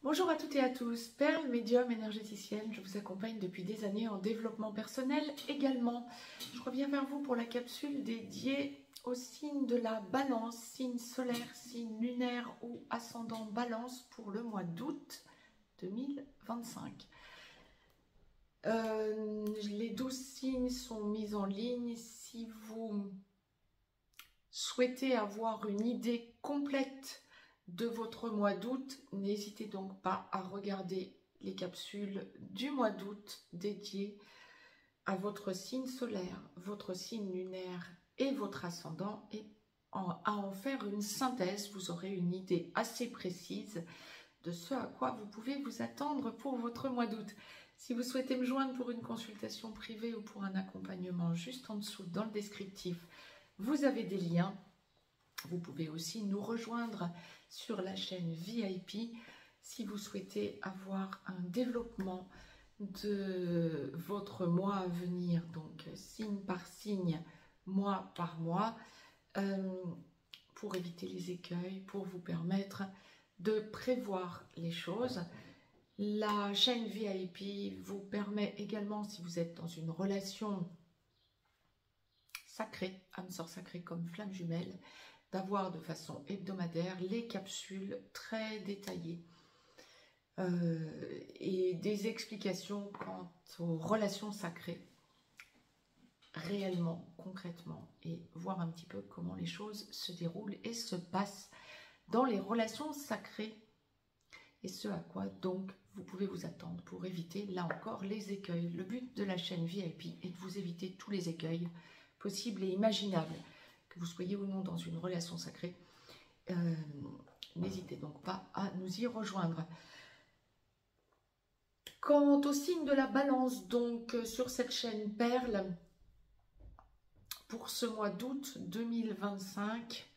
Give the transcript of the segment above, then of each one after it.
Bonjour à toutes et à tous, Perle, médium énergéticienne, je vous accompagne depuis des années en développement personnel également. Je reviens vers vous pour la capsule dédiée au signe de la Balance, signe solaire, signe lunaire ou ascendant Balance pour le mois d'août 2025. Les 12 signes sont mis en ligne. Si vous souhaitez avoir une idée complète de votre mois d'août, n'hésitez donc pas à regarder les capsules du mois d'août dédiées à votre signe solaire, votre signe lunaire et votre ascendant, et à en faire une synthèse. Vous aurez une idée assez précise de ce à quoi vous pouvez vous attendre pour votre mois d'août. Si vous souhaitez me joindre pour une consultation privée ou pour un accompagnement, juste en dessous dans le descriptif, vous avez des liens. Vous pouvez aussi nous rejoindre sur la chaîne VIP si vous souhaitez avoir un développement de votre mois à venir, donc signe par signe, mois par mois, pour éviter les écueils, pour vous permettre de prévoir les choses. La chaîne VIP vous permet également, si vous êtes dans une relation sacrée, âme sœur sacrée comme flamme jumelle, d'avoir de façon hebdomadaire les capsules très détaillées et des explications quant aux relations sacrées, réellement, concrètement, et voir un petit peu comment les choses se déroulent et se passent dans les relations sacrées, et ce à quoi donc vous pouvez vous attendre pour éviter, là encore, les écueils. Le but de la chaîne VIP est de vous éviter tous les écueils possibles et imaginables, que vous soyez ou non dans une relation sacrée. N'hésitez donc pas à nous y rejoindre. Quant au signe de la Balance, donc sur cette chaîne Perle, pour ce mois d'août 2025,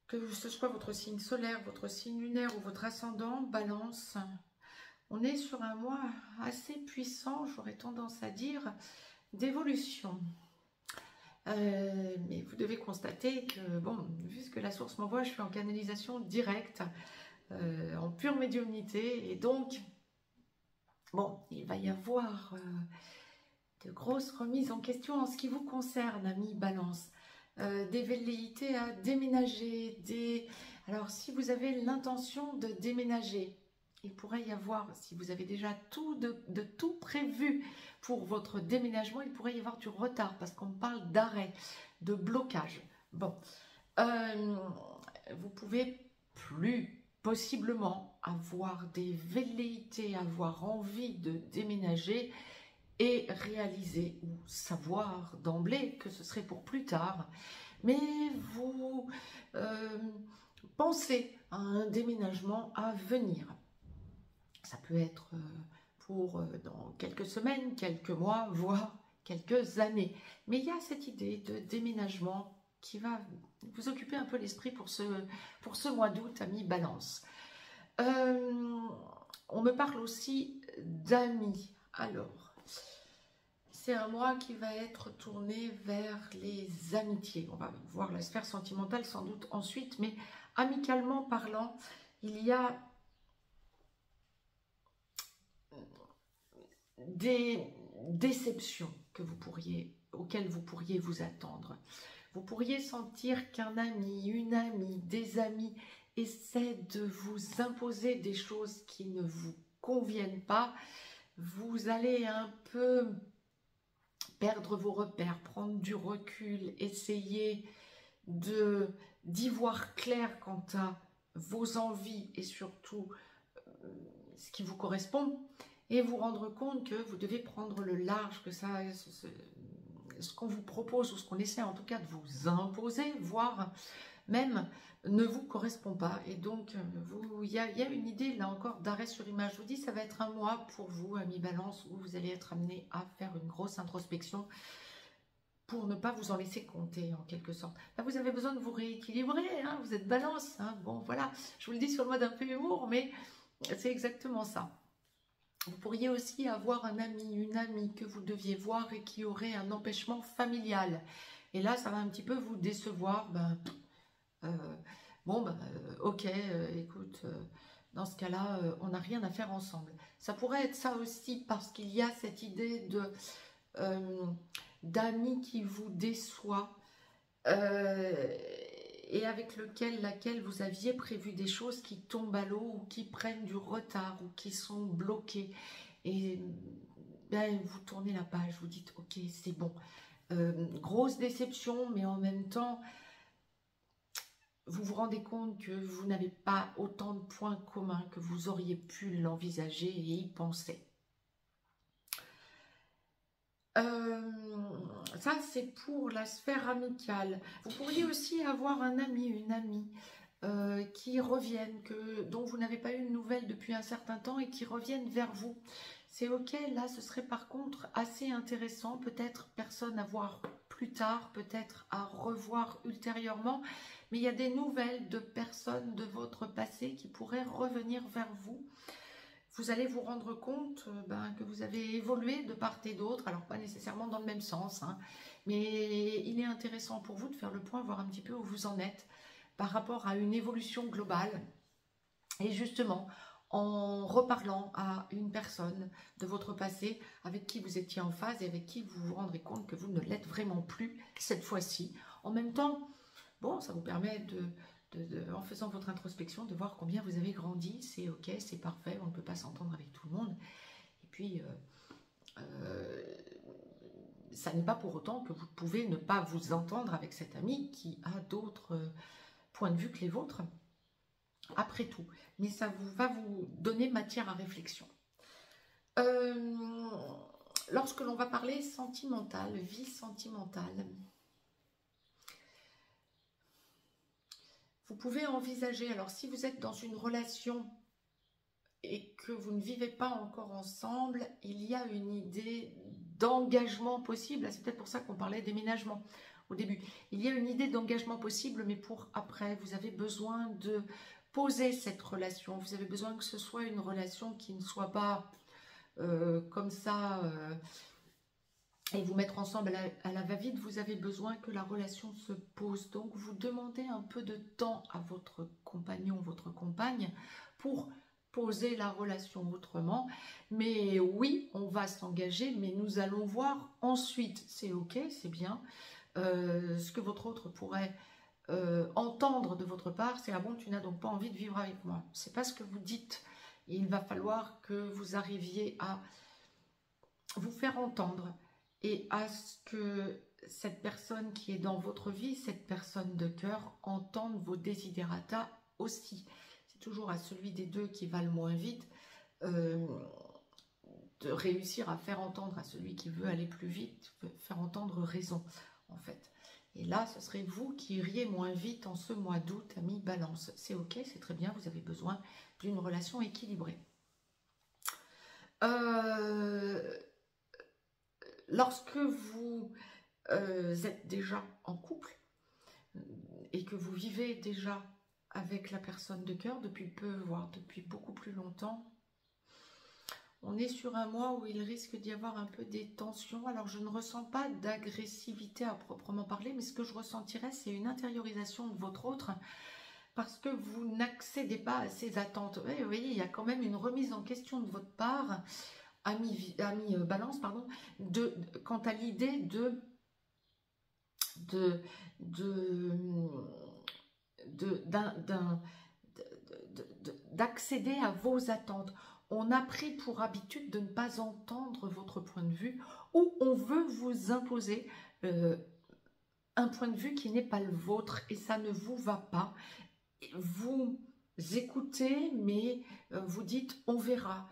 que ce soit votre signe solaire, votre signe lunaire ou votre ascendant Balance, on est sur un mois assez puissant, j'aurais tendance à dire, d'évolution. Mais vous devez constater que, bon, vu ce que la source m'envoie, je suis en canalisation directe, en pure médiumnité, et donc, bon, il va y avoir de grosses remises en question en ce qui vous concerne, amis Balance. Des velléités à déménager, alors si vous avez l'intention de déménager, il pourrait y avoir, si vous avez déjà de tout prévu pour votre déménagement, il pourrait y avoir du retard parce qu'on parle d'arrêt, de blocage. Bon, vous pouvez plus possiblement avoir des velléités, avoir envie de déménager et réaliser ou savoir d'emblée que ce serait pour plus tard, mais vous pensez à un déménagement à venir. Ça peut être pour dans quelques semaines, quelques mois, voire quelques années. Mais il y a cette idée de déménagement qui va vous occuper un peu l'esprit pour ce mois d'août, amis Balance. On me parle aussi d'amis. Alors, c'est un mois qui va être tourné vers les amitiés. On va voir la sphère sentimentale sans doute ensuite, mais amicalement parlant, il y a des déceptions auxquelles vous pourriez vous attendre. Vous pourriez sentir qu'un ami, une amie, des amis essaient de vous imposer des choses qui ne vous conviennent pas. Vous allez un peu perdre vos repères, prendre du recul, essayer d'y voir clair quant à vos envies et surtout ce qui vous correspond, et vous rendre compte que vous devez prendre le large, que ce qu'on vous propose ou ce qu'on essaie en tout cas de vous imposer, voire même ne vous correspond pas. Et donc il y a une idée là encore d'arrêt sur image. Je vous dis, ça va être un mois pour vous, amis Balance, où vous allez être amené à faire une grosse introspection pour ne pas vous en laisser compter en quelque sorte. Là, vous avez besoin de vous rééquilibrer, hein, vous êtes Balance, hein, bon voilà, je vous le dis sur le mode un peu humour, mais c'est exactement ça. Vous pourriez aussi avoir un ami, une amie que vous deviez voir et qui aurait un empêchement familial. Et là, ça va un petit peu vous décevoir. Ok, écoute, dans ce cas-là, on n'a rien à faire ensemble. Ça pourrait être ça aussi parce qu'il y a cette idée de d'amis qui vous déçoit et avec laquelle vous aviez prévu des choses qui tombent à l'eau ou qui prennent du retard ou qui sont bloquées. Et ben, vous tournez la page, vous dites ok, c'est bon. Grosse déception, mais en même temps, vous vous rendez compte que vous n'avez pas autant de points communs que vous auriez pu l'envisager et y penser. Ça, c'est pour la sphère amicale. Vous pourriez aussi avoir un ami, une amie qui reviennent, dont vous n'avez pas eu de nouvelles depuis un certain temps et qui reviennent vers vous. C'est ok, là, ce serait par contre assez intéressant. Peut-être personne à voir plus tard, peut-être à revoir ultérieurement. Mais il y a des nouvelles de personnes de votre passé qui pourraient revenir vers vous. Vous allez vous rendre compte que vous avez évolué de part et d'autre, alors pas nécessairement dans le même sens, hein, mais il est intéressant pour vous de faire le point, voir un petit peu où vous en êtes par rapport à une évolution globale. Et justement, en reparlant à une personne de votre passé avec qui vous étiez en phase et avec qui vous vous rendrez compte que vous ne l'êtes vraiment plus cette fois-ci. En même temps, bon, ça vous permet en faisant votre introspection, de voir combien vous avez grandi. C'est ok, c'est parfait, on ne peut pas s'entendre avec tout le monde. Et puis, ça n'est pas pour autant que vous pouvez ne pas vous entendre avec cet ami qui a d'autres points de vue que les vôtres, après tout. Mais ça va vous donner matière à réflexion. Lorsque l'on va parler sentimental, vie sentimentale, vous pouvez envisager, alors si vous êtes dans une relation et que vous ne vivez pas encore ensemble, il y a une idée d'engagement possible. C'est peut-être pour ça qu'on parlait déménagement au début. Il y a une idée d'engagement possible, mais pour après, vous avez besoin de poser cette relation. Vous avez besoin que ce soit une relation qui ne soit pas comme ça et vous mettre ensemble à la va-vite. Vous avez besoin que la relation se pose. Donc, vous demandez un peu de temps à votre compagnon, votre compagne pour poser la relation autrement. Mais oui, on va s'engager, mais nous allons voir ensuite. C'est ok, c'est bien. Ce que votre autre pourrait entendre de votre part, c'est « Ah bon, tu n'as donc pas envie de vivre avec moi ». C'est pas ce que vous dites. Il va falloir que vous arriviez à vous faire entendre et à ce que cette personne qui est dans votre vie, cette personne de cœur, entende vos desiderata aussi. C'est toujours à celui des deux qui va le moins vite de réussir à faire entendre à celui qui veut aller plus vite, faire entendre raison en fait. Et là, ce serait vous qui iriez moins vite en ce mois d'août, ami Balance. C'est ok, c'est très bien, vous avez besoin d'une relation équilibrée. Lorsque vous êtes déjà en couple et que vous vivez déjà avec la personne de cœur depuis peu, voire depuis beaucoup plus longtemps, on est sur un mois où il risque d'y avoir un peu des tensions. Alors, je ne ressens pas d'agressivité à proprement parler, mais ce que je ressentirais, c'est une intériorisation de votre autre, parce que vous n'accédez pas à ses attentes. Ouais, vous voyez, il y a quand même une remise en question de votre part, ami Balance, pardon, quant à l'idée d'accéder à vos attentes. On a pris pour habitude de ne pas entendre votre point de vue, ou on veut vous imposer un point de vue qui n'est pas le vôtre et ça ne vous va pas. Vous écoutez, mais vous dites on verra.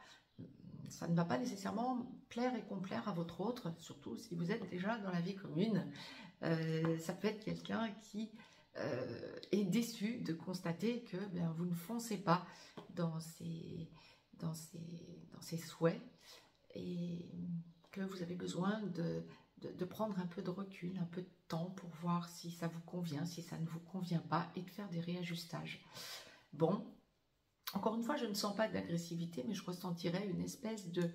Ça ne va pas nécessairement plaire et complaire à votre autre, surtout si vous êtes déjà dans la vie commune. Ça peut être quelqu'un qui est déçu de constater que vous ne foncez pas dans ses souhaits et que vous avez besoin de prendre un peu de recul, un peu de temps pour voir si ça vous convient, si ça ne vous convient pas et de faire des réajustages. Bon, encore une fois, je ne sens pas d'agressivité, mais je ressentirais une espèce de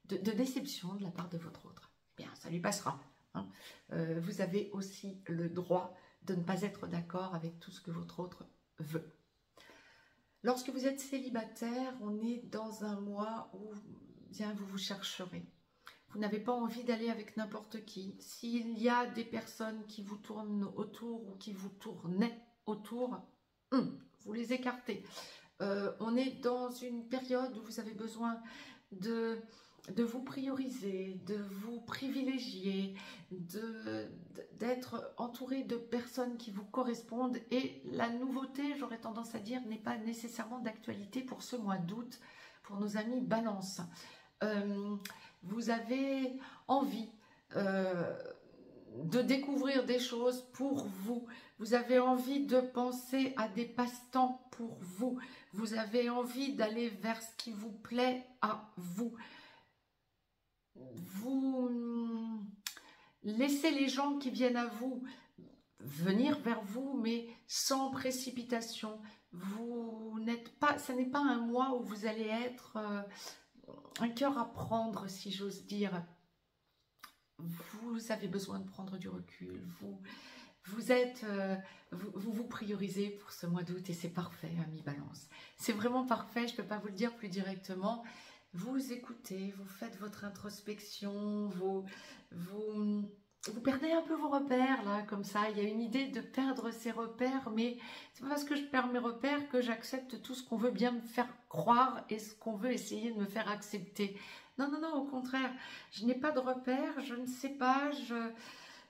déception de la part de votre autre. Bien, ça lui passera. Hein. Vous avez aussi le droit de ne pas être d'accord avec tout ce que votre autre veut. Lorsque vous êtes célibataire, on est dans un mois où bien vous vous chercherez. Vous n'avez pas envie d'aller avec n'importe qui. S'il y a des personnes qui vous tournent autour ou qui vous tournaient autour, vous les écartez. On est dans une période où vous avez besoin de vous prioriser, de vous privilégier, d'être entouré de personnes qui vous correspondent. Et la nouveauté, j'aurais tendance à dire, n'est pas nécessairement d'actualité pour ce mois d'août, pour nos amis Balance. Vous avez envie de découvrir des choses pour vous. Vous avez envie de penser à des passe-temps pour vous. Vous avez envie d'aller vers ce qui vous plaît à vous. Vous laissez les gens qui viennent à vous venir vers vous, mais sans précipitation. Vous n'êtes pas, ce n'est pas un mois où vous allez être un cœur à prendre, si j'ose dire. Vous avez besoin de prendre du recul. Vous priorisez pour ce mois d'août et c'est parfait, ami Balance. C'est vraiment parfait, je ne peux pas vous le dire plus directement. Vous écoutez, vous faites votre introspection, vous perdez un peu vos repères, là, comme ça. Il y a une idée de perdre ses repères, mais c'est pas parce que je perds mes repères que j'accepte tout ce qu'on veut bien me faire croire et ce qu'on veut essayer de me faire accepter. Non, non, non, au contraire, je n'ai pas de repères, je ne sais pas, je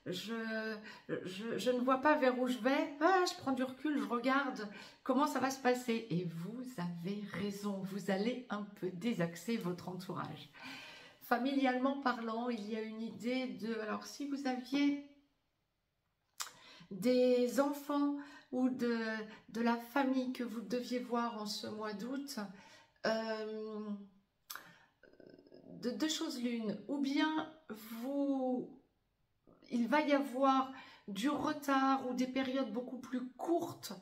ne vois pas vers où je vais. Ah, je prends du recul, je regarde comment ça va se passer. Et vous avez raison, vous allez un peu désaxer votre entourage. Familialement parlant, il y a une idée de... Alors, si vous aviez des enfants ou de la famille que vous deviez voir en ce mois d'août, de deux choses l'une. Ou bien il va y avoir du retard ou des périodes beaucoup plus courtes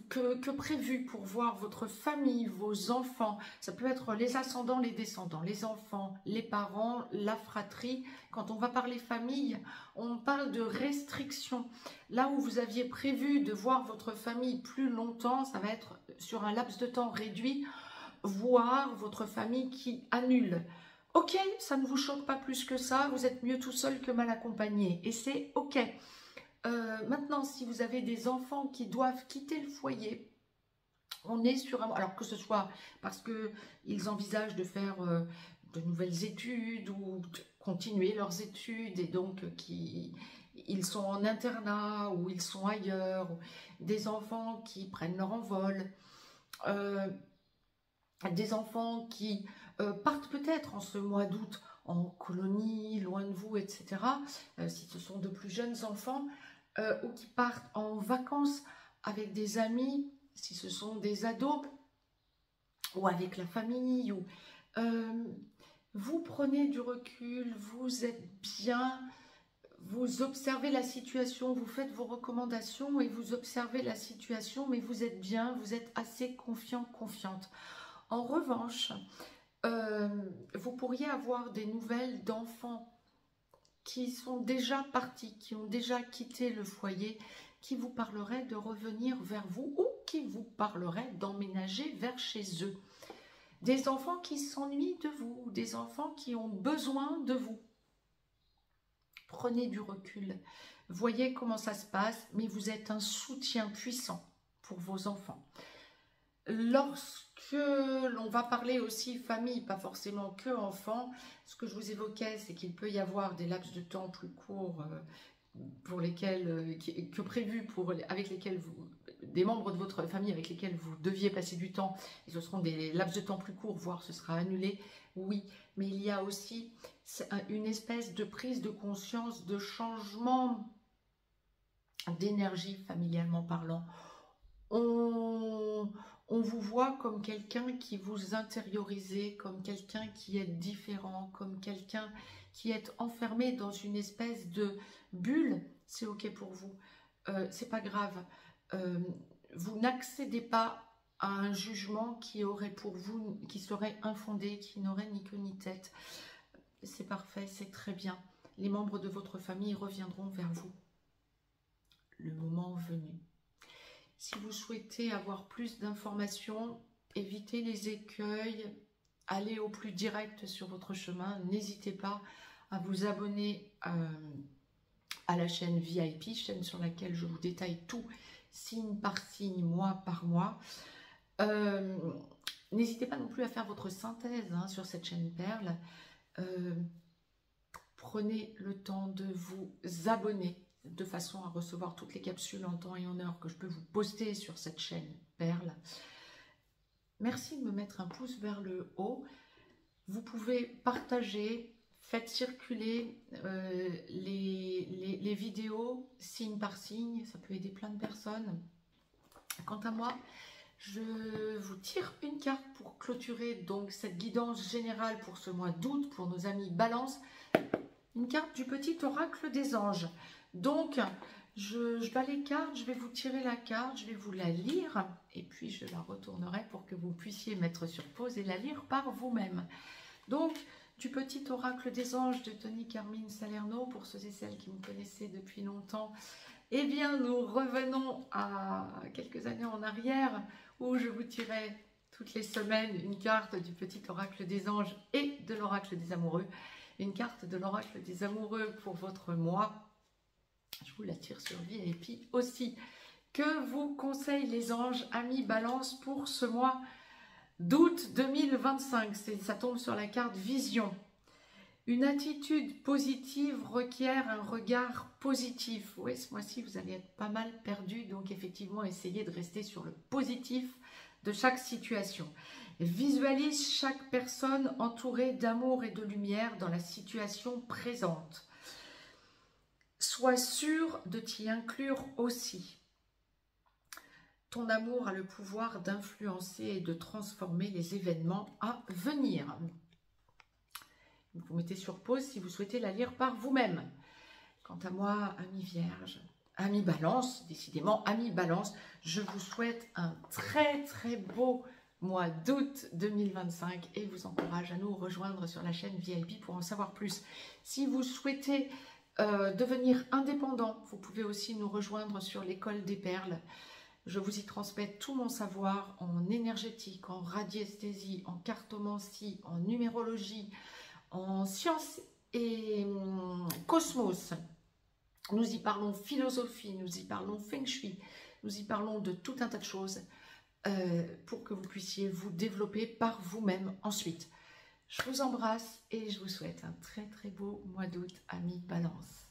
que prévu pour voir votre famille, vos enfants. Ça peut être les ascendants, les descendants, les enfants, les parents, la fratrie. Quand on va parler famille, on parle de restrictions. Là où vous aviez prévu de voir votre famille plus longtemps, ça va être sur un laps de temps réduit, voire votre famille qui annule. Ok, ça ne vous choque pas plus que ça, vous êtes mieux tout seul que mal accompagné, et c'est ok. Maintenant, si vous avez des enfants qui doivent quitter le foyer, on est sur un... Alors que ce soit parce qu'ils envisagent de faire de nouvelles études ou de continuer leurs études et donc ils sont en internat ou ils sont ailleurs, ou des enfants qui prennent leur envol, des enfants qui partent peut-être en ce mois d'août en colonie, loin de vous, etc. Si ce sont de plus jeunes enfants, ou qui partent en vacances avec des amis, si ce sont des ados, ou avec la famille, ou vous prenez du recul, vous êtes bien, vous observez la situation, vous faites vos recommandations et vous observez la situation, mais vous êtes bien, vous êtes assez confiant, confiante. En revanche, vous pourriez avoir des nouvelles d'enfants qui sont déjà partis, qui ont déjà quitté le foyer, qui vous parleraient de revenir vers vous ou qui vous parleraient d'emménager vers chez eux. Des enfants qui s'ennuient de vous, des enfants qui ont besoin de vous. Prenez du recul, voyez comment ça se passe, mais vous êtes un soutien puissant pour vos enfants. Lorsque l'on va parler aussi famille, pas forcément que enfants, ce que je vous évoquais, c'est qu'il peut y avoir des laps de temps plus courts pour lesquels, que prévu avec lesquels des membres de votre famille avec lesquels vous deviez passer du temps, et ce seront des laps de temps plus courts, voire ce sera annulé, oui, mais il y a aussi une espèce de prise de conscience, de changement d'énergie familialement parlant. On vous voit comme quelqu'un qui vous intériorisez, comme quelqu'un qui est différent, comme quelqu'un qui est enfermé dans une espèce de bulle. C'est ok pour vous, c'est pas grave. Vous n'accédez pas à un jugement qui aurait pour vous, qui serait infondé, qui n'aurait ni queue ni tête. C'est parfait, c'est très bien. Les membres de votre famille reviendront vers vous le moment venu. Si vous souhaitez avoir plus d'informations, évitez les écueils, allez au plus direct sur votre chemin. N'hésitez pas à vous abonner à la chaîne VIP, chaîne sur laquelle je vous détaille tout, signe par signe, mois par mois. N'hésitez pas non plus à faire votre synthèse sur cette chaîne Perle. Prenez le temps de vous abonner de façon à recevoir toutes les capsules en temps et en heure que je peux vous poster sur cette chaîne Perle. Merci de me mettre un pouce vers le haut. Vous pouvez partager, faites circuler les vidéos signe par signe, ça peut aider plein de personnes. Quant à moi, je vous tire une carte pour clôturer donc cette guidance générale pour ce mois d'août pour nos amis Balance. Une carte du petit oracle des anges. Donc, je bats les cartes, je vais vous tirer la carte, je vais vous la lire et puis je la retournerai pour que vous puissiez mettre sur pause et la lire par vous-même. Donc, du petit oracle des anges de Tony Carmine Salerno, pour ceux et celles qui me connaissaient depuis longtemps, eh bien, nous revenons à quelques années en arrière où je vous tirais toutes les semaines une carte du petit oracle des anges et de l'oracle des amoureux. Une carte de l'oracle des amoureux pour votre mois. Je vous la tire sur VIP aussi. Que vous conseillent les anges, amis Balance, pour ce mois d'août 2025? Ça tombe sur la carte Vision. Une attitude positive requiert un regard positif. Oui, ce mois-ci, vous allez être pas mal perdu. Donc, effectivement, essayez de rester sur le positif de chaque situation. Visualise chaque personne entourée d'amour et de lumière dans la situation présente. Sois sûr de t'y inclure aussi. Ton amour a le pouvoir d'influencer et de transformer les événements à venir. Vous mettez sur pause si vous souhaitez la lire par vous-même. Quant à moi, amis Vierge, amis Balance, décidément, amis Balance, je vous souhaite un très très beau mois d'août 2025 et vous encourage à nous rejoindre sur la chaîne VIP pour en savoir plus. Si vous souhaitez devenir indépendant, vous pouvez aussi nous rejoindre sur l'école des perles. Je vous y transmets tout mon savoir en énergétique, en radiesthésie, en cartomancie, en numérologie, en sciences et cosmos. Nous y parlons philosophie, nous y parlons feng shui, nous y parlons de tout un tas de choses pour que vous puissiez vous développer par vous-même ensuite. Je vous embrasse et je vous souhaite un très très beau mois d'août, amis Balance.